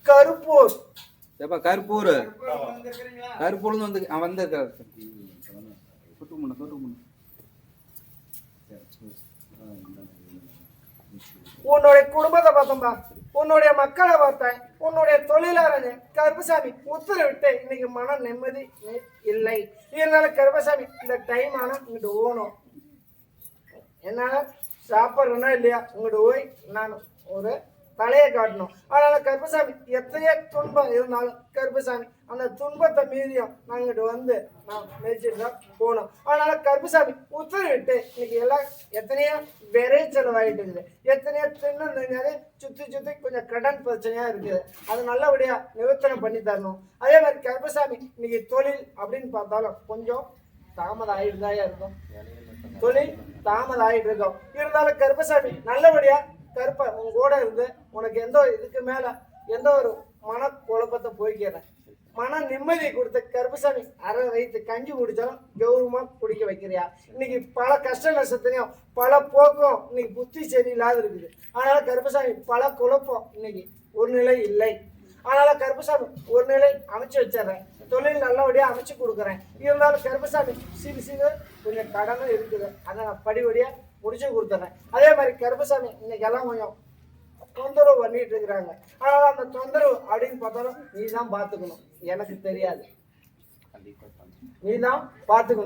கருப்பூர். ஏப்பா கருப்பூர், கருப்பூர்னு வந்திருக்காரு. உன்னுடைய குடும்பத்தை பார்த்தோம்பா, உன்னுடைய மக்களை பார்த்தேன், உன்னுடைய தொழிலாளர் கருப்பசாமி உத்தரவிட்டு இன்னைக்கு மன நிம்மதி இல்லை. இருந்தாலும் கருப்பசாமி இந்த டைம் ஆனா இங்கிட்டு ஓணும். என்னால சாப்பிட்றேன்னா இல்லையா இங்கிட்டு போய் நான் ஒரு தலையை காட்டணும். அதனால கருப்பசாமி எத்தனையோ துன்பம் இருந்தாலும் கருப்பசாமி அந்த துன்பத்தை மீதியும் நான் இங்கிட்டு வந்து நான் மேய்ச்சிட்டு தான் போகணும். அதனால கருப்பசாமி உத்தரவிட்டு இன்னைக்கு எல்லாம் எத்தனையோ விரை செலவாயிட்டு இருக்குது, எத்தனையோ தின்னு சுற்றி கொஞ்சம் கடன் பிரச்சனையா இருக்குது. அது நல்லபடியா நிவர்த்தனை பண்ணி தரணும். அதே மாதிரி கருப்பசாமி இன்னைக்கு தொழில் அப்படின்னு பார்த்தாலும் கொஞ்சம் தாமதம் ஆகிட்டு தான் இருக்கும். தொழில் தாமதம் ஆகிட்டு இருக்கோம். இருந்தாலும் கருப்பசாமி நல்லபடியா கருப்ப உங்க கூட இருந்து உனக்கு எந்த இதுக்கு மேல எந்த ஒரு மன குழப்பத்தை போய்க்கிறேன், மன நிம்மதி கொடுத்த கருப்பசாமி அரை வைத்து கஞ்சி குடிச்சாலும் கௌரவமா குடிக்க வைக்கிறியா. இன்னைக்கு பல கஷ்ட நஷ்டத்திலையும் பல போக்கும் இன்னைக்கு புத்தி சரியில்லாத இருக்குது. அதனால கருப்பசாமி பல குழப்பம் இன்னைக்கு ஒரு நிலை இல்லை. அதனால கருப்பசாமி ஒரு நிலை அமைச்சு வச்சிடறேன், தொழில் நல்லபடியா அமைச்சு கொடுக்குறேன். இருந்தாலும் கருப்பசாமி சிறு கொஞ்சம் கடனும் இருக்குது, அதை நான் படிபடியா முடிச்சு கொடுத்துறேன். அதே மாதிரி கருப்பசாமி இன்னைக்கு எல்லாம் கொஞ்சம் தொந்தரவு பண்ணிட்டு இருக்கிறாங்க. அதனால அந்த தொந்தரவு அப்படின்னு பார்த்தாலும் நீ தான் பார்த்துக்கணும், எனக்கு தெரியாது, நீ தான் பார்த்துக்கணும்.